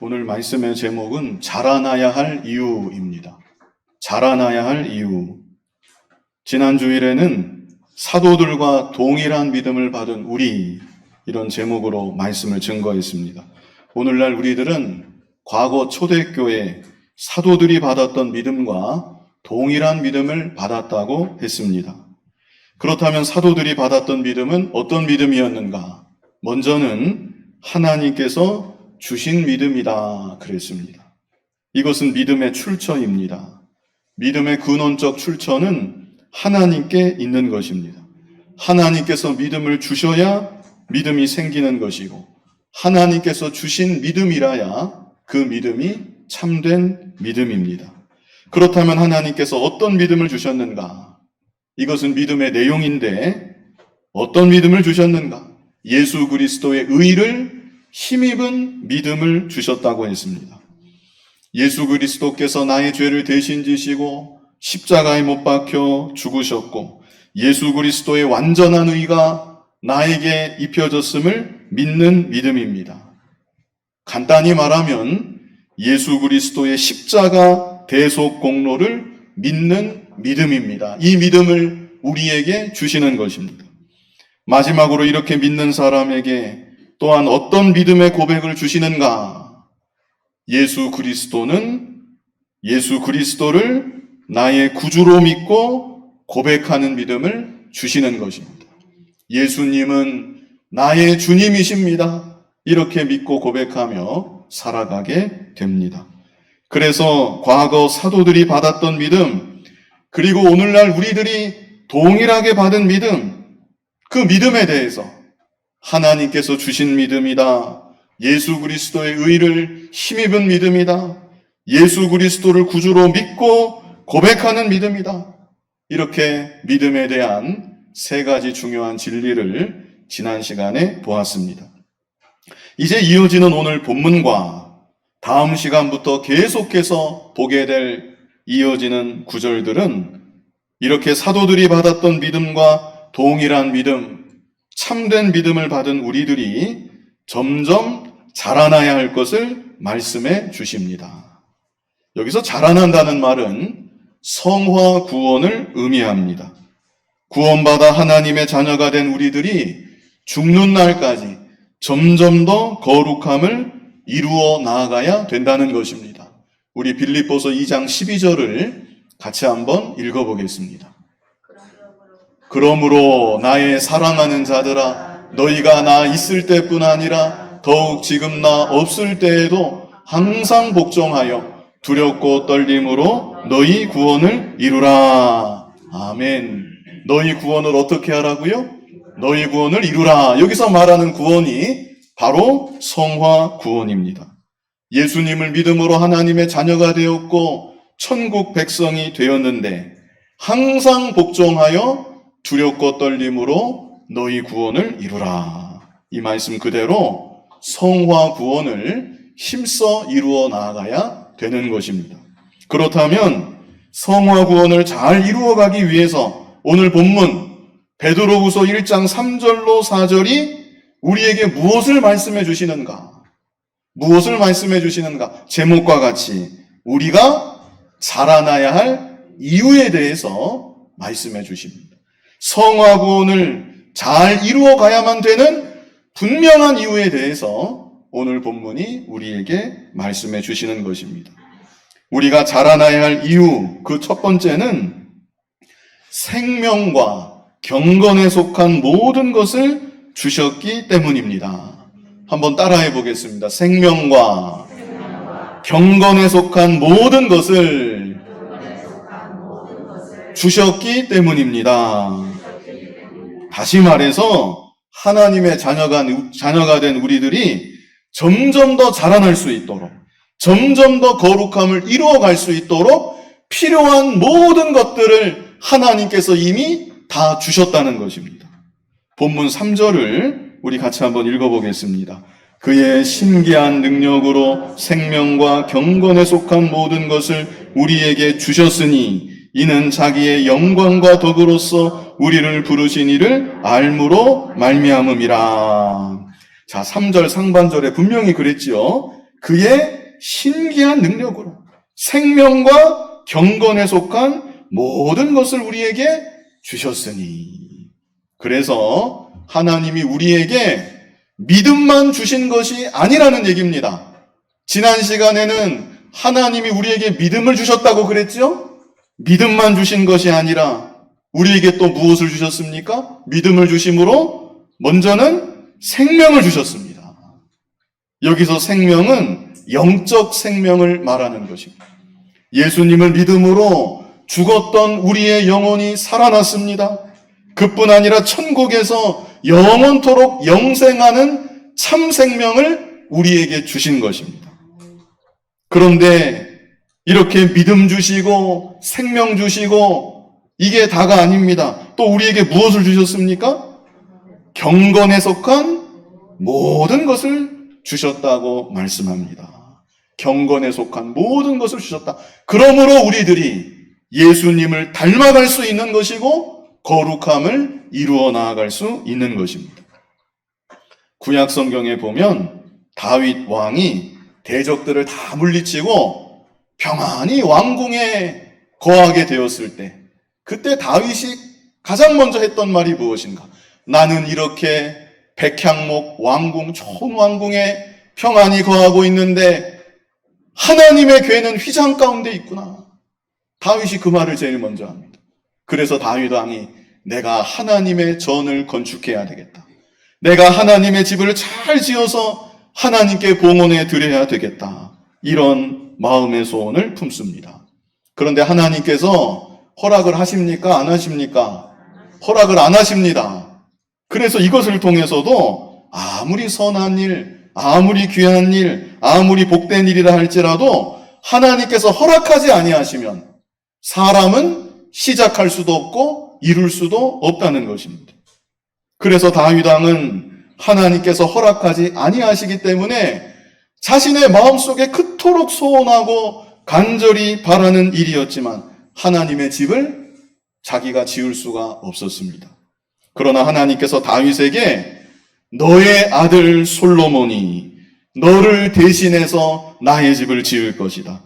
오늘 말씀의 제목은 자라나야 할 이유입니다. 자라나야 할 이유. 지난 주일에는 사도들과 동일한 믿음을 받은 우리, 이런 제목으로 말씀을 증거했습니다. 오늘날 우리들은 과거 초대교회 사도들이 받았던 믿음과 동일한 믿음을 받았다고 했습니다. 그렇다면 사도들이 받았던 믿음은 어떤 믿음이었는가? 먼저는 하나님께서 주신 믿음이다 그랬습니다. 이것은 믿음의 출처입니다. 믿음의 근원적 출처는 하나님께 있는 것입니다. 하나님께서 믿음을 주셔야 믿음이 생기는 것이고, 하나님께서 주신 믿음이라야 그 믿음이 참된 믿음입니다. 그렇다면 하나님께서 어떤 믿음을 주셨는가? 이것은 믿음의 내용인데 어떤 믿음을 주셨는가? 예수 그리스도의 의를 힘입은 믿음을 주셨다고 했습니다. 예수 그리스도께서 나의 죄를 대신 지시고 십자가에 못 박혀 죽으셨고, 예수 그리스도의 완전한 의가 나에게 입혀졌음을 믿는 믿음입니다. 간단히 말하면 예수 그리스도의 십자가 대속 공로를 믿는 믿음입니다. 이 믿음을 우리에게 주시는 것입니다. 마지막으로 이렇게 믿는 사람에게 또한 어떤 믿음의 고백을 주시는가? 예수 그리스도를 나의 구주로 믿고 고백하는 믿음을 주시는 것입니다. 예수님은 나의 주님이십니다. 이렇게 믿고 고백하며 살아가게 됩니다. 그래서 과거 사도들이 받았던 믿음, 그리고 오늘날 우리들이 동일하게 받은 믿음, 그 믿음에 대해서 하나님께서 주신 믿음이다. 예수 그리스도의 의를 힘입은 믿음이다. 예수 그리스도를 구주로 믿고 고백하는 믿음이다. 이렇게 믿음에 대한 세 가지 중요한 진리를 지난 시간에 보았습니다. 이제 이어지는 오늘 본문과 다음 시간부터 계속해서 보게 될 이어지는 구절들은 이렇게 사도들이 받았던 믿음과 동일한 믿음, 참된 믿음을 받은 우리들이 점점 자라나야 할 것을 말씀해 주십니다. 여기서 자라난다는 말은 성화 구원을 의미합니다. 구원받아 하나님의 자녀가 된 우리들이 죽는 날까지 점점 더 거룩함을 이루어 나아가야 된다는 것입니다. 우리 빌립보서 2장 12절을 같이 한번 읽어보겠습니다. 그러므로 나의 사랑하는 자들아, 너희가 나 있을 때뿐 아니라 더욱 지금 나 없을 때에도 항상 복종하여 두렵고 떨림으로 너희 구원을 이루라. 아멘. 너희 구원을 어떻게 하라고요? 너희 구원을 이루라. 여기서 말하는 구원이 바로 성화 구원입니다. 예수님을 믿음으로 하나님의 자녀가 되었고 천국 백성이 되었는데 항상 복종하여 두렵고 떨림으로 너희 구원을 이루라. 이 말씀 그대로 성화 구원을 힘써 이루어 나아가야 되는 것입니다. 그렇다면 성화 구원을 잘 이루어가기 위해서 오늘 본문 베드로후서 1장 3절로 4절이 우리에게 무엇을 말씀해 주시는가? 무엇을 말씀해 주시는가? 제목과 같이 우리가 자라나야 할 이유에 대해서 말씀해 주십니다. 성화 구원을 잘 이루어 가야만 되는 분명한 이유에 대해서 오늘 본문이 우리에게 말씀해 주시는 것입니다. 우리가 자라나야 할 이유, 그 첫 번째는 생명과 경건에 속한 모든 것을 주셨기 때문입니다. 한번 따라해 보겠습니다. 생명과 경건에 속한 모든 것을 주셨기 때문입니다. 다시 말해서 하나님의 자녀가 된 우리들이 점점 더 자라날 수 있도록, 점점 더 거룩함을 이루어갈 수 있도록 필요한 모든 것들을 하나님께서 이미 다 주셨다는 것입니다. 본문 3절을 우리 같이 한번 읽어보겠습니다. 그의 신기한 능력으로 생명과 경건에 속한 모든 것을 우리에게 주셨으니 이는 자기의 영광과 덕으로서 우리를 부르신 이를 알므로 말미암음이라. 자, 3절 상반절에 분명히 그랬지요. 그의 신기한 능력으로 생명과 경건에 속한 모든 것을 우리에게 주셨으니. 그래서 하나님이 우리에게 믿음만 주신 것이 아니라는 얘기입니다. 지난 시간에는 하나님이 우리에게 믿음을 주셨다고 그랬죠? 믿음만 주신 것이 아니라 우리에게 또 무엇을 주셨습니까? 믿음을 주심으로 먼저는 생명을 주셨습니다. 여기서 생명은 영적 생명을 말하는 것입니다. 예수님을 믿음으로 죽었던 우리의 영혼이 살아났습니다. 그뿐 아니라 천국에서 영원토록 영생하는 참 생명을 우리에게 주신 것입니다. 그런데 이렇게 믿음 주시고 생명 주시고 이게 다가 아닙니다. 또 우리에게 무엇을 주셨습니까? 경건에 속한 모든 것을 주셨다고 말씀합니다. 경건에 속한 모든 것을 주셨다. 그러므로 우리들이 예수님을 닮아갈 수 있는 것이고 거룩함을 이루어 나아갈 수 있는 것입니다. 구약 성경에 보면 다윗 왕이 대적들을 다 물리치고 평안히 왕궁에 거하게 되었을 때, 그때 다윗이 가장 먼저 했던 말이 무엇인가? 나는 이렇게 백향목 왕궁, 좋은 왕궁에 평안히 거하고 있는데 하나님의 괴는 휘장 가운데 있구나. 다윗이 그 말을 제일 먼저 합니다. 그래서 다윗 왕이 내가 하나님의 전을 건축해야 되겠다. 내가 하나님의 집을 잘 지어서 하나님께 봉헌해 드려야 되겠다. 이런 마음의 소원을 품습니다. 그런데 하나님께서 허락을 하십니까? 안 하십니까? 허락을 안 하십니다. 그래서 이것을 통해서도 아무리 선한 일, 아무리 귀한 일, 아무리 복된 일이라 할지라도 하나님께서 허락하지 아니하시면 사람은 시작할 수도 없고 이룰 수도 없다는 것입니다. 그래서 다윗 왕은 하나님께서 허락하지 아니하시기 때문에 자신의 마음속에 그토록 소원하고 간절히 바라는 일이었지만 하나님의 집을 자기가 지을 수가 없었습니다. 그러나 하나님께서 다윗에게 너의 아들 솔로몬이 너를 대신해서 나의 집을 지을 것이다.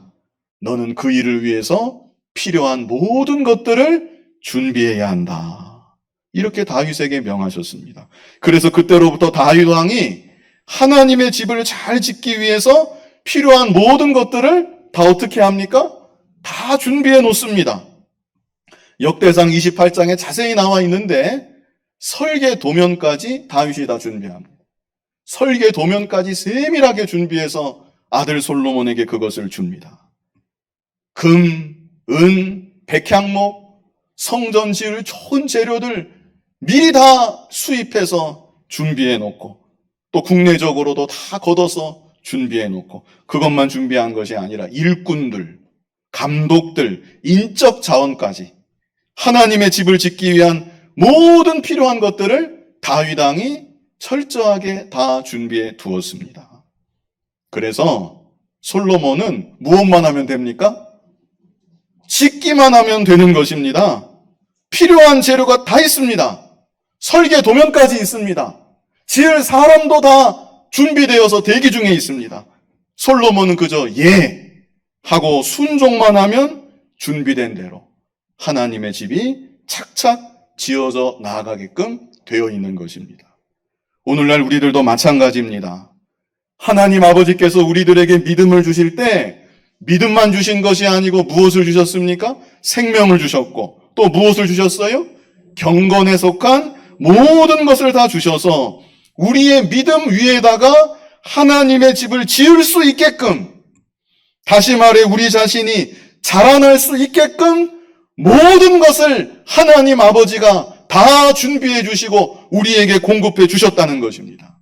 너는 그 일을 위해서 필요한 모든 것들을 준비해야 한다. 이렇게 다윗에게 명하셨습니다. 그래서 그때로부터 다윗 왕이 하나님의 집을 잘 짓기 위해서 필요한 모든 것들을 다 어떻게 합니까? 다 준비해 놓습니다. 역대상 28장에 자세히 나와 있는데 설계 도면까지 다윗이 다 준비합니다. 설계 도면까지 세밀하게 준비해서 아들 솔로몬에게 그것을 줍니다. 금, 은, 백향목, 성전 지을 좋은 재료들 미리 다 수입해서 준비해 놓고 또 국내적으로도 다 걷어서 준비해 놓고 그것만 준비한 것이 아니라 일꾼들, 감독들, 인적 자원까지 하나님의 집을 짓기 위한 모든 필요한 것들을 다윗 왕이 철저하게 다 준비해 두었습니다. 그래서 솔로몬은 무엇만 하면 됩니까? 짓기만 하면 되는 것입니다. 필요한 재료가 다 있습니다. 설계 도면까지 있습니다. 지을 사람도 다 준비되어서 대기 중에 있습니다. 솔로몬은 그저 예 하고 순종만 하면 준비된 대로 하나님의 집이 착착 지어져 나아가게끔 되어 있는 것입니다. 오늘날 우리들도 마찬가지입니다. 하나님 아버지께서 우리들에게 믿음을 주실 때 믿음만 주신 것이 아니고 무엇을 주셨습니까? 생명을 주셨고 또 무엇을 주셨어요? 경건에 속한 모든 것을 다 주셔서 우리의 믿음 위에다가 하나님의 집을 지을 수 있게끔, 다시 말해 우리 자신이 자라날 수 있게끔 모든 것을 하나님 아버지가 다 준비해 주시고 우리에게 공급해 주셨다는 것입니다.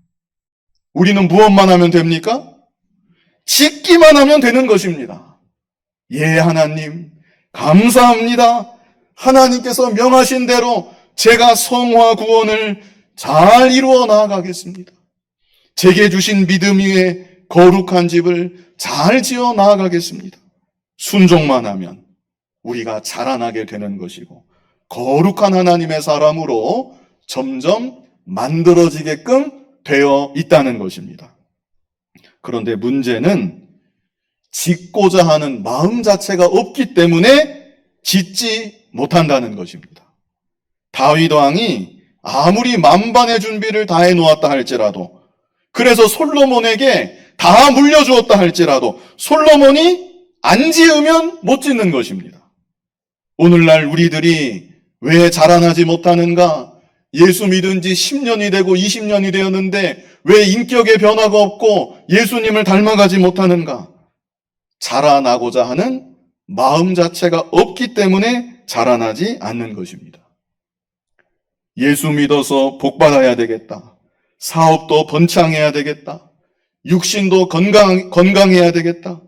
우리는 무엇만 하면 됩니까? 짓기만 하면 되는 것입니다. 예, 하나님 감사합니다. 하나님께서 명하신 대로 제가 성화 구원을 잘 이루어 나아가겠습니다. 제게 주신 믿음 위에 거룩한 집을 잘 지어 나아가겠습니다. 순종만 하면 우리가 자라나게 되는 것이고 거룩한 하나님의 사람으로 점점 만들어지게끔 되어 있다는 것입니다. 그런데 문제는 짓고자 하는 마음 자체가 없기 때문에 짓지 못한다는 것입니다. 다윗 왕이 아무리 만반의 준비를 다 해놓았다 할지라도, 그래서 솔로몬에게 다 물려주었다 할지라도 솔로몬이 안 지으면 못 짓는 것입니다. 오늘날 우리들이 왜 자라나지 못하는가? 예수 믿은 지 10년이 되고 20년이 되었는데 왜 인격의 변화가 없고 예수님을 닮아가지 못하는가? 자라나고자 하는 마음 자체가 없기 때문에 자라나지 않는 것입니다. 예수 믿어서 복받아야 되겠다. 사업도 번창해야 되겠다. 육신도 건강해야 되겠다.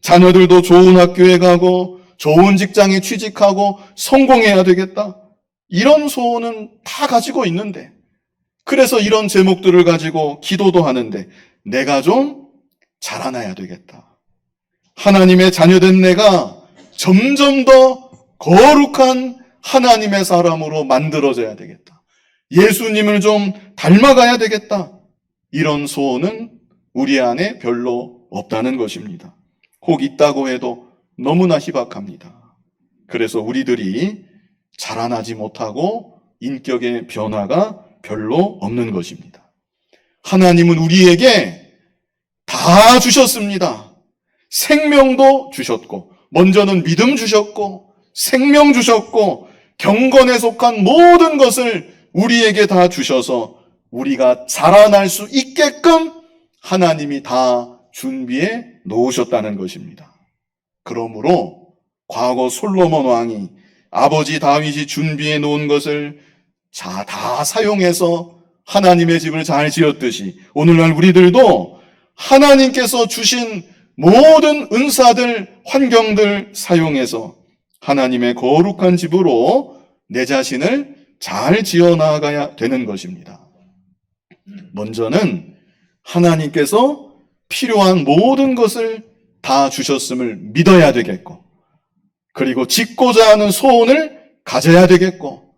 자녀들도 좋은 학교에 가고 좋은 직장에 취직하고 성공해야 되겠다. 이런 소원은 다 가지고 있는데, 그래서 이런 제목들을 가지고 기도도 하는데 내가 좀 자라나야 되겠다. 하나님의 자녀된 내가 점점 더 거룩한 하나님의 사람으로 만들어져야 되겠다. 예수님을 좀 닮아가야 되겠다. 이런 소원은 우리 안에 별로 없다는 것입니다. 혹 있다고 해도 너무나 희박합니다. 그래서 우리들이 자라나지 못하고 인격의 변화가 별로 없는 것입니다. 하나님은 우리에게 다 주셨습니다. 생명도 주셨고, 먼저는 믿음 주셨고, 생명 주셨고, 경건에 속한 모든 것을 우리에게 다 주셔서 우리가 자라날 수 있게끔 하나님이 다 준비해 놓으셨다는 것입니다. 그러므로 과거 솔로몬 왕이 아버지 다윗이 준비해 놓은 것을 다 사용해서 하나님의 집을 잘 지었듯이 오늘날 우리들도 하나님께서 주신 모든 은사들, 환경들 사용해서 하나님의 거룩한 집으로 내 자신을 잘 지어나가야 되는 것입니다. 먼저는 하나님께서 필요한 모든 것을 다 주셨음을 믿어야 되겠고, 그리고 짓고자 하는 소원을 가져야 되겠고,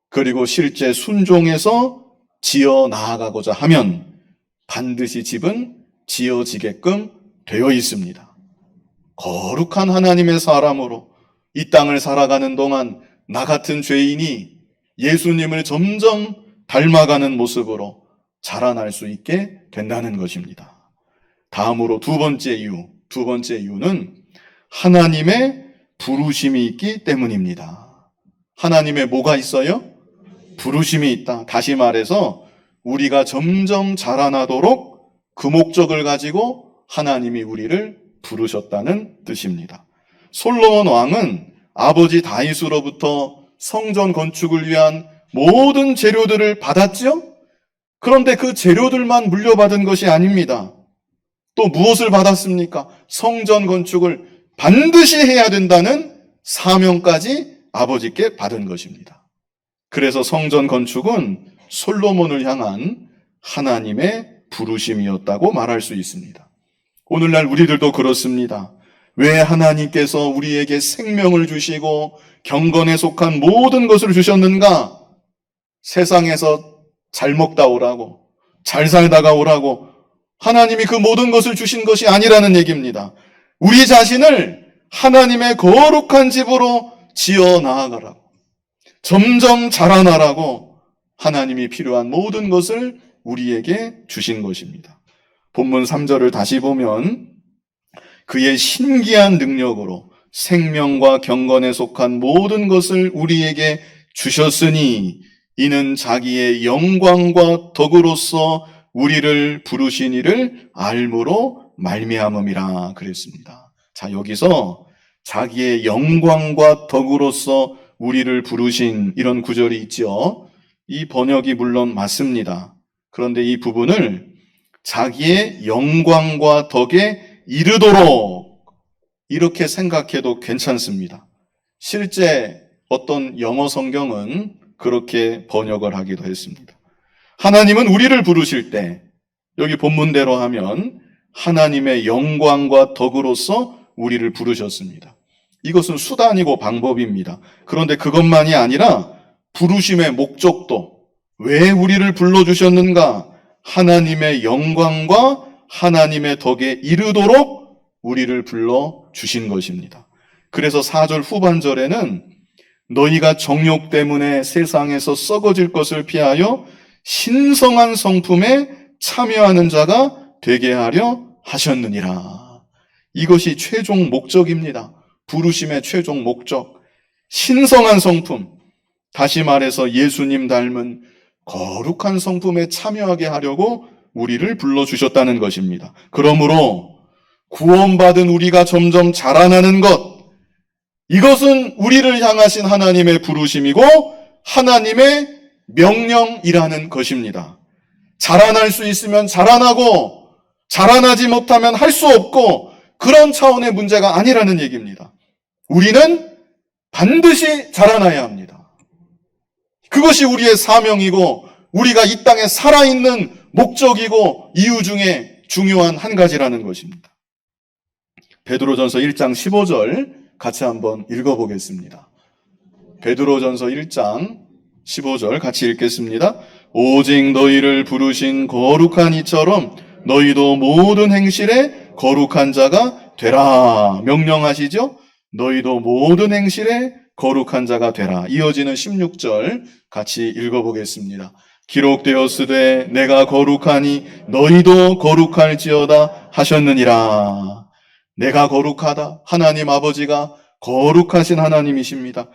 그리고 실제 순종해서 지어 나아가고자 하면 반드시 집은 지어지게끔 되어 있습니다. 거룩한 하나님의 사람으로 이 땅을 살아가는 동안 나 같은 죄인이 예수님을 점점 닮아가는 모습으로 자라날 수 있게 된다는 것입니다. 다음으로 두 번째 이유는 하나님의 부르심이 있기 때문입니다. 하나님의 뭐가 있어요? 부르심이 있다. 다시 말해서 우리가 점점 자라나도록 그 목적을 가지고 하나님이 우리를 부르셨다는 뜻입니다. 솔로몬 왕은 아버지 다윗으로부터 성전 건축을 위한 모든 재료들을 받았지요? 그런데 그 재료들만 물려받은 것이 아닙니다. 또 무엇을 받았습니까? 성전 건축을 반드시 해야 된다는 사명까지 아버지께 받은 것입니다. 그래서 성전 건축은 솔로몬을 향한 하나님의 부르심이었다고 말할 수 있습니다. 오늘날 우리들도 그렇습니다. 왜 하나님께서 우리에게 생명을 주시고 경건에 속한 모든 것을 주셨는가? 세상에서 잘 먹다 오라고, 잘 살다가 오라고 하나님이 그 모든 것을 주신 것이 아니라는 얘기입니다. 우리 자신을 하나님의 거룩한 집으로 지어 나아가라고, 점점 자라나라고 하나님이 필요한 모든 것을 우리에게 주신 것입니다. 본문 3절을 다시 보면 그의 신기한 능력으로 생명과 경건에 속한 모든 것을 우리에게 주셨으니 이는 자기의 영광과 덕으로서 우리를 부르신 이를 알므로 말미암음이라 그랬습니다. 자, 여기서 자기의 영광과 덕으로서 우리를 부르신 이런 구절이 있죠. 이 번역이 물론 맞습니다. 그런데 이 부분을 자기의 영광과 덕에 이르도록 이렇게 생각해도 괜찮습니다. 실제 어떤 영어 성경은 그렇게 번역을 하기도 했습니다. 하나님은 우리를 부르실 때 여기 본문대로 하면 하나님의 영광과 덕으로서 우리를 부르셨습니다. 이것은 수단이고 방법입니다. 그런데 그것만이 아니라 부르심의 목적도, 왜 우리를 불러주셨는가? 하나님의 영광과 하나님의 덕에 이르도록 우리를 불러 주신 것입니다. 그래서 4절 후반절에는 너희가 정욕 때문에 세상에서 썩어질 것을 피하여 신성한 성품에 참여하는 자가 되게 하려 하셨느니라. 이것이 최종 목적입니다. 부르심의 최종 목적. 신성한 성품. 다시 말해서 예수님 닮은 거룩한 성품에 참여하게 하려고 우리를 불러주셨다는 것입니다. 그러므로 구원받은 우리가 점점 자라나는 것, 이것은 우리를 향하신 하나님의 부르심이고 하나님의 명령이라는 것입니다. 자라날 수 있으면 자라나고 자라나지 못하면 할 수 없고 그런 차원의 문제가 아니라는 얘기입니다. 우리는 반드시 자라나야 합니다. 그것이 우리의 사명이고 우리가 이 땅에 살아있는 목적이고 이유 중에 중요한 한 가지라는 것입니다. 베드로전서 1장 15절 같이 한번 읽어보겠습니다. 베드로전서 1장 15절 같이 읽겠습니다. 오직 너희를 부르신 거룩한 이처럼 너희도 모든 행실에 거룩한 자가 되라. 명령하시죠? 너희도 모든 행실에 거룩한 자가 되라. 이어지는 16절 같이 읽어보겠습니다. 기록되었으되 내가 거룩하니 너희도 거룩할지어다 하셨느니라. 내가 거룩하다. 하나님 아버지가 거룩하신 하나님이십니다.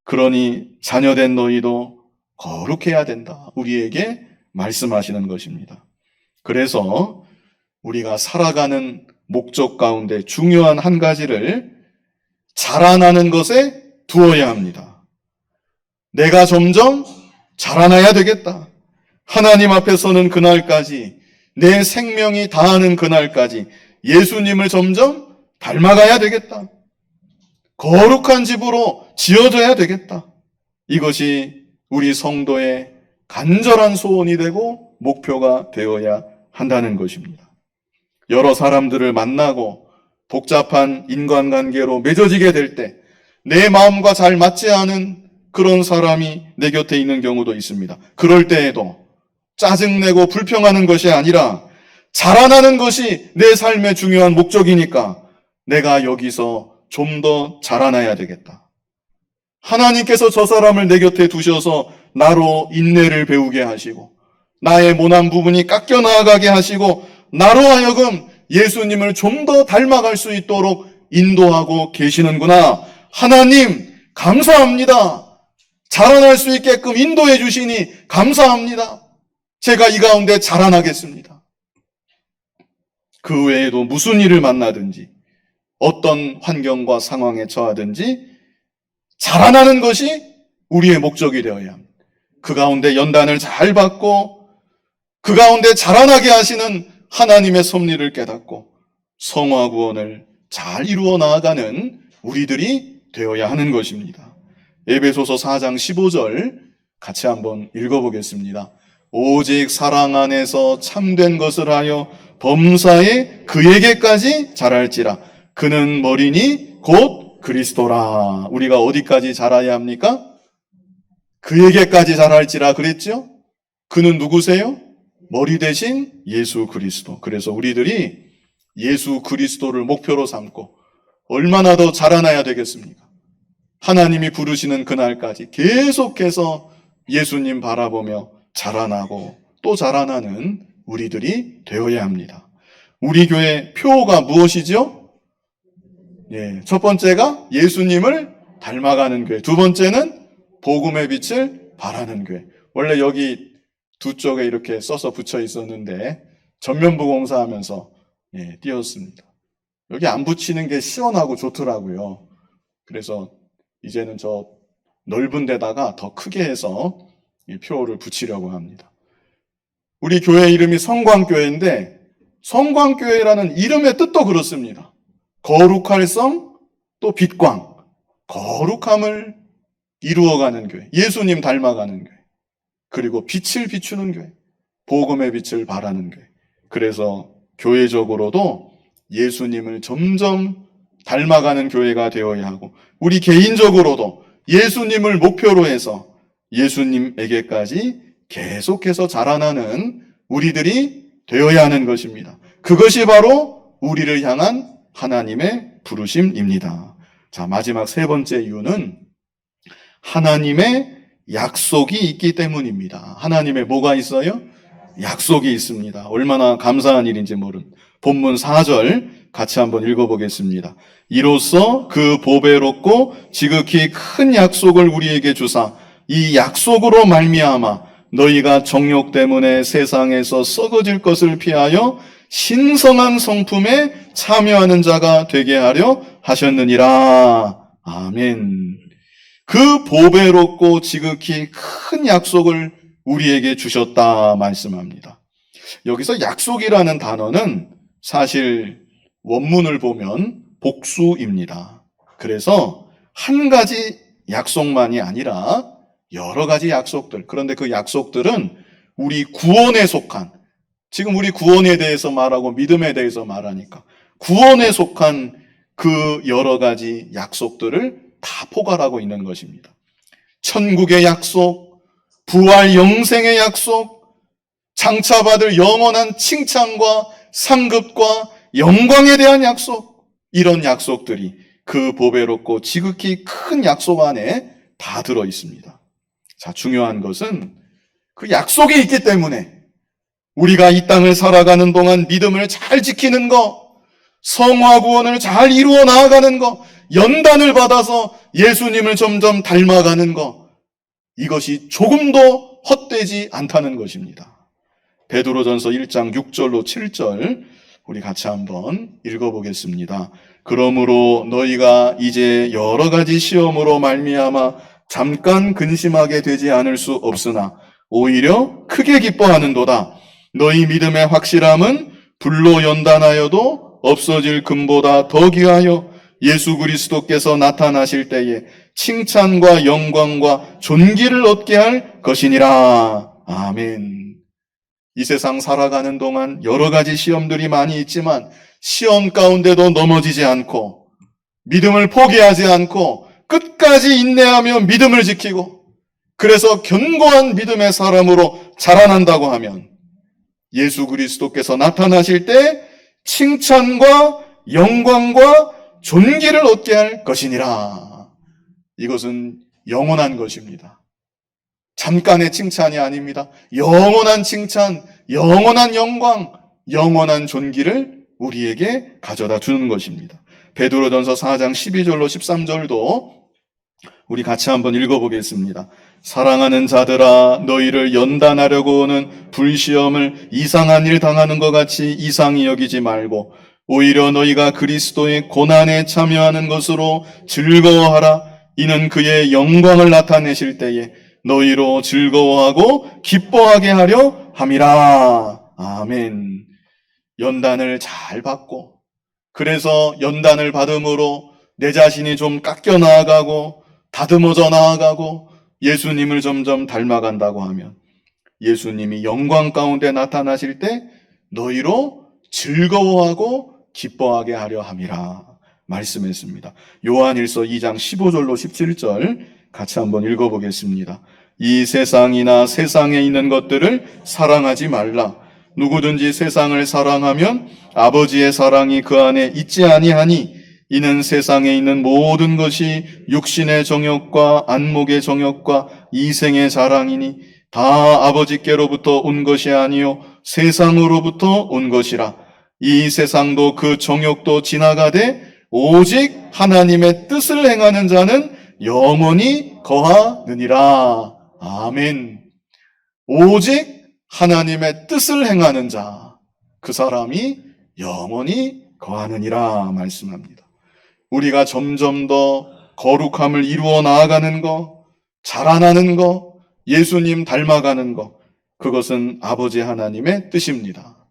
그러니 자녀된 너희도 거룩해야 된다. 우리에게 말씀하시는 것입니다. 그래서 우리가 살아가는 목적 가운데 중요한 한 가지를 자라나는 것에 두어야 합니다. 내가 점점 자라나야 되겠다. 하나님 앞에 서는 그날까지, 내 생명이 다하는 그날까지 예수님을 점점 닮아가야 되겠다. 거룩한 집으로 지어져야 되겠다. 이것이 우리 성도의 간절한 소원이 되고 목표가 되어야 한다는 것입니다. 여러 사람들을 만나고 복잡한 인간관계로 맺어지게 될 때 내 마음과 잘 맞지 않은 그런 사람이 내 곁에 있는 경우도 있습니다. 그럴 때에도 짜증내고 불평하는 것이 아니라 자라나는 것이 내 삶의 중요한 목적이니까 내가 여기서 좀 더 자라나야 되겠다. 하나님께서 저 사람을 내 곁에 두셔서 나로 인내를 배우게 하시고 나의 모난 부분이 깎여 나아가게 하시고 나로 하여금 예수님을 좀 더 닮아갈 수 있도록 인도하고 계시는구나. 하나님 감사합니다. 자라날 수 있게끔 인도해 주시니 감사합니다. 제가 이 가운데 자라나겠습니다. 그 외에도 무슨 일을 만나든지 어떤 환경과 상황에 처하든지 자라나는 것이 우리의 목적이 되어야 합니다. 그 가운데 연단을 잘 받고 그 가운데 자라나게 하시는 하나님의 섭리를 깨닫고 성화 구원을 잘 이루어 나아가는 우리들이 되어야 하는 것입니다. 에베소서 4장 15절 같이 한번 읽어보겠습니다. 오직 사랑 안에서 참된 것을 하여 범사에 그에게까지 자랄지라. 그는 머리니 곧 그리스도라. 우리가 어디까지 자라야 합니까? 그에게까지 자랄지라 그랬죠? 그는 누구세요? 머리 대신 예수 그리스도. 그래서 우리들이 예수 그리스도를 목표로 삼고 얼마나 더 자라나야 되겠습니까? 하나님이 부르시는 그날까지 계속해서 예수님 바라보며 자라나고 또 자라나는 우리들이 되어야 합니다. 우리 교회 표가 무엇이죠? 첫 번째가 예수님을 닮아가는 교회. 두 번째는 복음의 빛을 발하는 교회. 원래 여기 두 쪽에 이렇게 써서 붙여 있었는데 전면부 공사하면서 띄었습니다. 여기 안 붙이는 게 시원하고 좋더라고요. 그래서 이제는 저 넓은 데다가 더 크게 해서 이 표를 붙이려고 합니다. 우리 교회 이름이 성광교회인데 성광교회라는 이름의 뜻도 그렇습니다. 거룩할 성, 또 빛광, 거룩함을 이루어가는 교회, 예수님 닮아가는 교회, 그리고 빛을 비추는 교회, 복음의 빛을 발하는 교회. 그래서 교회적으로도 예수님을 점점 닮아가는 교회가 되어야 하고 우리 개인적으로도 예수님을 목표로 해서 예수님에게까지 계속해서 자라나는 우리들이 되어야 하는 것입니다. 그것이 바로 우리를 향한 하나님의 부르심입니다. 자, 마지막 세 번째 이유는 하나님의 약속이 있기 때문입니다. 하나님의 뭐가 있어요? 약속이 있습니다. 얼마나 감사한 일인지 모른 본문 4절 같이 한번 읽어보겠습니다. 이로써 그 보배롭고 지극히 큰 약속을 우리에게 주사 이 약속으로 말미암아 너희가 정욕 때문에 세상에서 썩어질 것을 피하여 신성한 성품에 참여하는 자가 되게 하려 하셨느니라. 아멘. 그 보배롭고 지극히 큰 약속을 우리에게 주셨다 말씀합니다. 여기서 약속이라는 단어는 사실 원문을 보면 복수입니다. 그래서 한 가지 약속만이 아니라 여러 가지 약속들, 그런데 그 약속들은 우리 구원에 속한, 지금 우리 구원에 대해서 말하고 믿음에 대해서 말하니까 구원에 속한 그 여러 가지 약속들을 다 포괄하고 있는 것입니다. 천국의 약속, 부활 영생의 약속, 장차받을 영원한 칭찬과 상급과 영광에 대한 약속, 이런 약속들이 그 보배롭고 지극히 큰 약속 안에 다 들어 있습니다. 자, 중요한 것은 그 약속이 있기 때문에 우리가 이 땅을 살아가는 동안 믿음을 잘 지키는 거, 성화 구원을 잘 이루어 나아가는 거, 연단을 받아서 예수님을 점점 닮아가는 것, 이것이 조금도 헛되지 않다는 것입니다. 베드로전서 1장 6절로 7절 우리 같이 한번 읽어보겠습니다. 그러므로 너희가 이제 여러 가지 시험으로 말미암아 잠깐 근심하게 되지 않을 수 없으나 오히려 크게 기뻐하는도다. 너희 믿음의 확실함은 불로 연단하여도 없어질 금보다 더 귀하여 예수 그리스도께서 나타나실 때에 칭찬과 영광과 존귀를 얻게 할 것이니라. 아멘. 이 세상 살아가는 동안 여러 가지 시험들이 많이 있지만 시험 가운데도 넘어지지 않고 믿음을 포기하지 않고 끝까지 인내하며 믿음을 지키고 그래서 견고한 믿음의 사람으로 자라난다고 하면 예수 그리스도께서 나타나실 때 칭찬과 영광과 존귀를 얻게 할 것이니라. 이것은 영원한 것입니다. 잠깐의 칭찬이 아닙니다. 영원한 칭찬, 영원한 영광, 영원한 존귀를 우리에게 가져다 주는 것입니다. 베드로전서 4장 12절로 13절도 우리 같이 한번 읽어보겠습니다. 사랑하는 자들아, 너희를 연단하려고 오는 불시험을 이상한 일 당하는 것 같이 이상히 여기지 말고 오히려 너희가 그리스도의 고난에 참여하는 것으로 즐거워하라. 이는 그의 영광을 나타내실 때에 너희로 즐거워하고 기뻐하게 하려 함이라. 아멘. 연단을 잘 받고 그래서 연단을 받음으로 내 자신이 좀 깎여 나아가고 다듬어져 나아가고 예수님을 점점 닮아간다고 하면 예수님이 영광 가운데 나타나실 때 너희로 즐거워하고 기뻐하게 하려 함이라 말씀했습니다. 요한일서 2장 15절로 17절 같이 한번 읽어보겠습니다. 이 세상이나 세상에 있는 것들을 사랑하지 말라. 누구든지 세상을 사랑하면 아버지의 사랑이 그 안에 있지 아니하니 이는 세상에 있는 모든 것이 육신의 정욕과 안목의 정욕과 이생의 자랑이니 다 아버지께로부터 온 것이 아니요 세상으로부터 온 것이라. 이 세상도 그 정욕도 지나가되 오직 하나님의 뜻을 행하는 자는 영원히 거하느니라. 아멘. 오직 하나님의 뜻을 행하는 자, 그 사람이 영원히 거하느니라 말씀합니다. 우리가 점점 더 거룩함을 이루어 나아가는 것, 자라나는 것, 예수님 닮아가는 것, 그것은 아버지 하나님의 뜻입니다.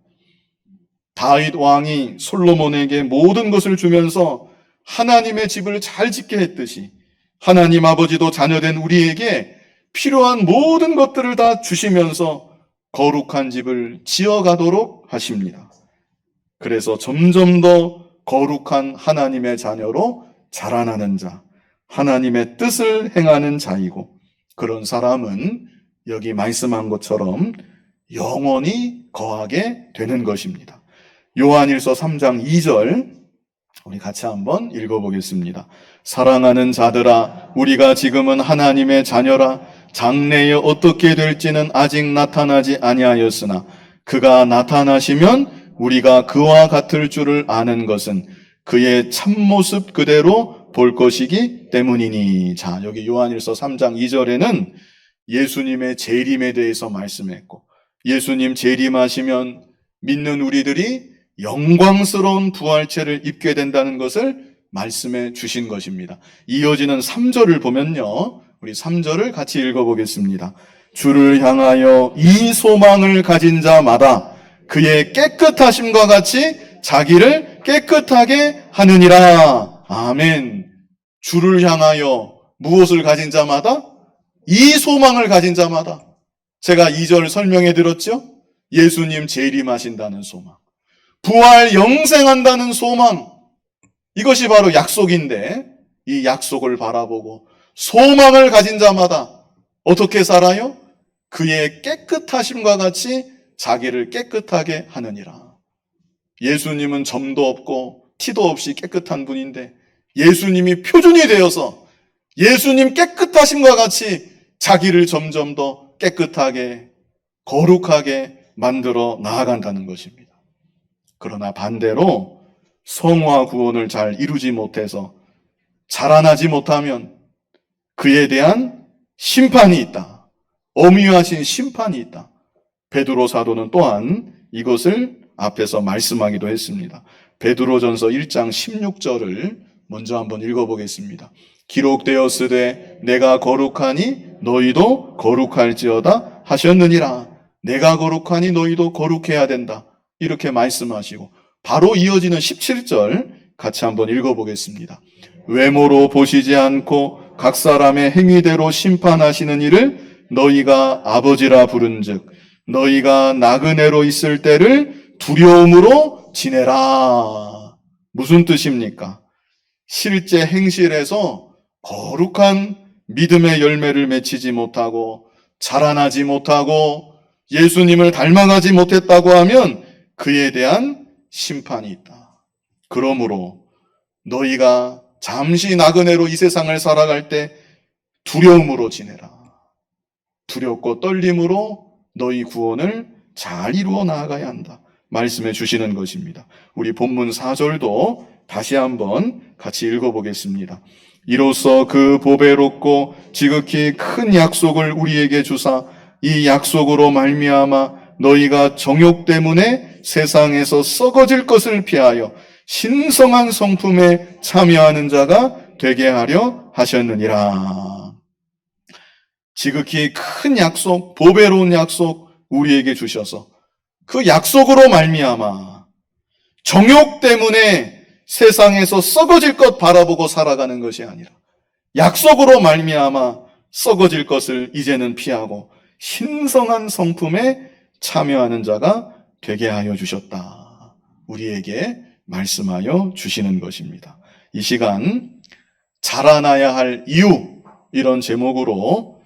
다윗 왕이 솔로몬에게 모든 것을 주면서 하나님의 집을 잘 짓게 했듯이 하나님 아버지도 자녀된 우리에게 필요한 모든 것들을 다 주시면서 거룩한 집을 지어가도록 하십니다. 그래서 점점 더 거룩한 하나님의 자녀로 자라나는 자, 하나님의 뜻을 행하는 자이고 그런 사람은 여기 말씀한 것처럼 영원히 거하게 되는 것입니다. 요한일서 3장 2절 우리 같이 한번 읽어보겠습니다. 사랑하는 자들아, 우리가 지금은 하나님의 자녀라. 장래에 어떻게 될지는 아직 나타나지 아니하였으나 그가 나타나시면 우리가 그와 같을 줄을 아는 것은 그의 참모습 그대로 볼 것이기 때문이니. 자, 여기 요한일서 3장 2절에는 예수님의 재림에 대해서 말씀했고, 예수님 재림하시면 믿는 우리들이 영광스러운 부활체를 입게 된다는 것을 말씀해 주신 것입니다. 이어지는 3절을 보면요, 우리 3절을 같이 읽어보겠습니다. 주를 향하여 이 소망을 가진 자마다 그의 깨끗하심과 같이 자기를 깨끗하게 하느니라. 아멘. 주를 향하여 무엇을 가진 자마다? 이 소망을 가진 자마다. 제가 2절 설명해 드렸죠? 예수님 재림하신다는 소망, 부활 영생한다는 소망, 이것이 바로 약속인데, 이 약속을 바라보고 소망을 가진 자마다 어떻게 살아요? 그의 깨끗하심과 같이 자기를 깨끗하게 하느니라. 예수님은 점도 없고 티도 없이 깨끗한 분인데 예수님이 표준이 되어서 예수님 깨끗하심과 같이 자기를 점점 더 깨끗하게, 거룩하게 만들어 나아간다는 것입니다. 그러나 반대로 성화 구원을 잘 이루지 못해서 자라나지 못하면 그에 대한 심판이 있다. 엄위하신 심판이 있다. 베드로 사도는 또한 이것을 앞에서 말씀하기도 했습니다. 베드로전서 1장 16절을 먼저 한번 읽어보겠습니다. 기록되었으되 내가 거룩하니 너희도 거룩할지어다 하셨느니라. 내가 거룩하니 너희도 거룩해야 된다. 이렇게 말씀하시고 바로 이어지는 17절 같이 한번 읽어보겠습니다. 외모로 보시지 않고 각 사람의 행위대로 심판하시는 이를 너희가 아버지라 부른즉 너희가 나그네로 있을 때를 두려움으로 지내라. 무슨 뜻입니까? 실제 행실에서 거룩한 믿음의 열매를 맺히지 못하고 자라나지 못하고 예수님을 닮아가지 못했다고 하면 그에 대한 심판이 있다. 그러므로 너희가 잠시 나그네로 이 세상을 살아갈 때 두려움으로 지내라. 두렵고 떨림으로 너희 구원을 잘 이루어 나아가야 한다. 말씀해 주시는 것입니다. 우리 본문 4절도 다시 한번 같이 읽어보겠습니다. 이로써 그 보배롭고 지극히 큰 약속을 우리에게 주사 이 약속으로 말미암아 너희가 정욕 때문에 세상에서 썩어질 것을 피하여 신성한 성품에 참여하는 자가 되게 하려 하셨느니라. 지극히 큰 약속, 보배로운 약속 우리에게 주셔서 그 약속으로 말미암아 정욕 때문에 세상에서 썩어질 것 바라보고 살아가는 것이 아니라 약속으로 말미암아 썩어질 것을 이제는 피하고 신성한 성품에 참여하는 자가 되게 하여 주셨다. 우리에게 말씀하여 주시는 것입니다. 이 시간 자라나야 할 이유, 이런 제목으로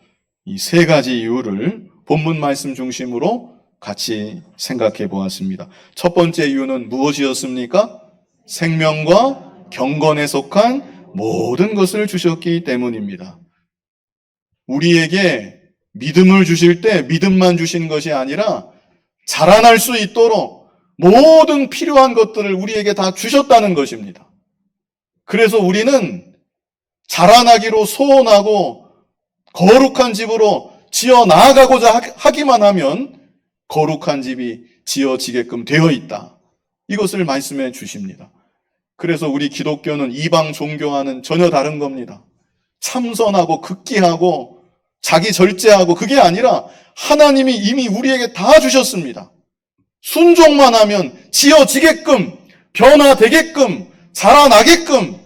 이 세 가지 이유를 본문 말씀 중심으로 같이 생각해 보았습니다. 첫 번째 이유는 무엇이었습니까? 생명과 경건에 속한 모든 것을 주셨기 때문입니다. 우리에게 믿음을 주실 때 믿음만 주신 것이 아니라 자라날 수 있도록 모든 필요한 것들을 우리에게 다 주셨다는 것입니다. 그래서 우리는 자라나기로 소원하고 거룩한 집으로 지어 나아가고자 하기만 하면 거룩한 집이 지어지게끔 되어 있다. 이것을 말씀해 주십니다. 그래서 우리 기독교는 이방 종교와는 전혀 다른 겁니다. 참선하고 극기하고 자기 절제하고 그게 아니라 하나님이 이미 우리에게 다 주셨습니다. 순종만 하면 지어지게끔, 변화되게끔, 자라나게끔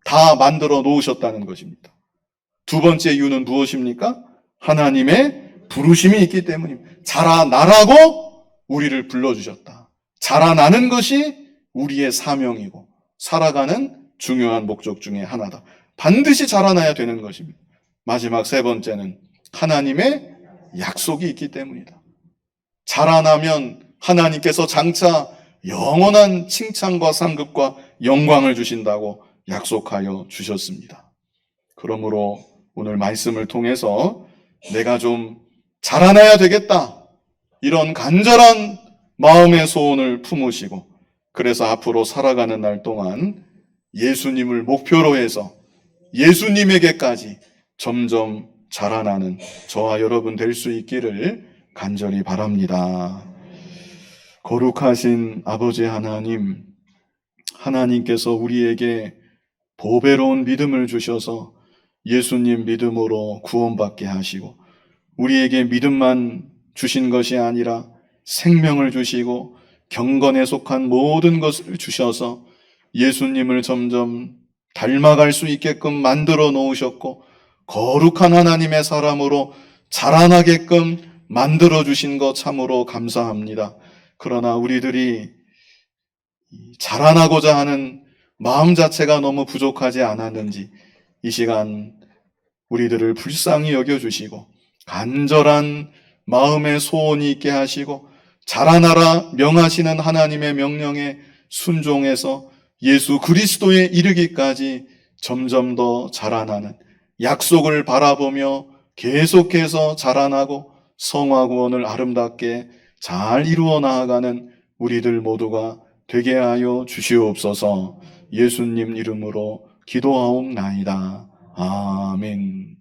다 만들어 놓으셨다는 것입니다. 두 번째 이유는 무엇입니까? 하나님의 부르심이 있기 때문입니다. 자라나라고 우리를 불러주셨다. 자라나는 것이 우리의 사명이고 살아가는 중요한 목적 중에 하나다. 반드시 자라나야 되는 것입니다. 마지막 세 번째는 하나님의 약속이 있기 때문이다. 자라나면 하나님께서 장차 영원한 칭찬과 상급과 영광을 주신다고 약속하여 주셨습니다. 그러므로 오늘 말씀을 통해서 내가 좀 자라나야 되겠다, 이런 간절한 마음의 소원을 품으시고, 그래서 앞으로 살아가는 날 동안 예수님을 목표로 해서 예수님에게까지 점점 자라나는 저와 여러분 될 수 있기를 간절히 바랍니다. 거룩하신 아버지 하나님, 하나님께서 우리에게 보배로운 믿음을 주셔서 예수님 믿음으로 구원받게 하시고, 우리에게 믿음만 주신 것이 아니라 생명을 주시고 경건에 속한 모든 것을 주셔서 예수님을 점점 닮아갈 수 있게끔 만들어 놓으셨고, 거룩한 하나님의 사람으로 자라나게끔 만들어 주신 것 참으로 감사합니다. 그러나 우리들이 자라나고자 하는 마음 자체가 너무 부족하지 않았는지 이 시간 우리들을 불쌍히 여겨주시고 간절한 마음의 소원이 있게 하시고 자라나라 명하시는 하나님의 명령에 순종해서 예수 그리스도에 이르기까지 점점 더 자라나는, 약속을 바라보며 계속해서 자라나고 성화 구원을 아름답게 잘 이루어 나아가는 우리들 모두가 되게 하여 주시옵소서. 예수님 이름으로 기도하옵나이다. 아멘.